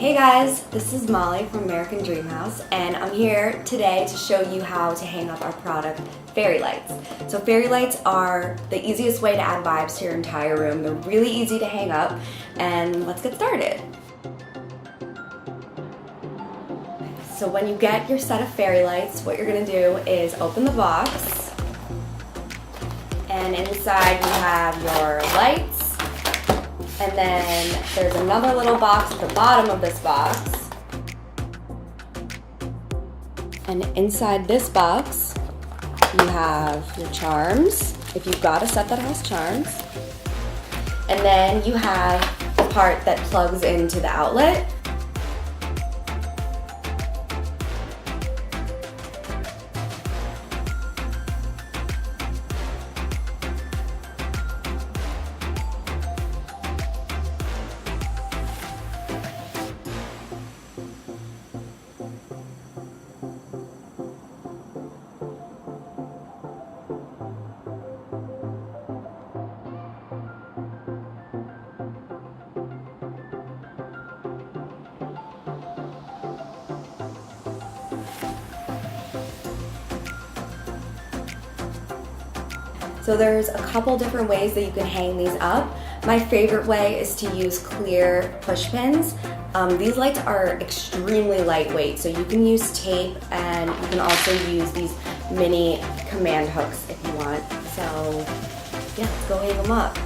Hey guys, this is Molly from American Dream House, and I'm here today to show you how to hang up our product, fairy lights. So fairy lights are the easiest way to add vibes to your entire room. They're really easy to hang up, and let's get started. So when you get your set of fairy lights, what you're gonna do is open the box, and inside you have your lights. And then there's another little box at the bottom of this box. And inside this box, you have your charms, if you've got a set that has charms. And then you have the part that plugs into the outlet. So there's a couple different ways that you can hang these up. My favorite way is to use clear push pins. These lights are extremely lightweight, so you can use tape and you can also use these mini command hooks if you want. So yeah, let's go hang them up.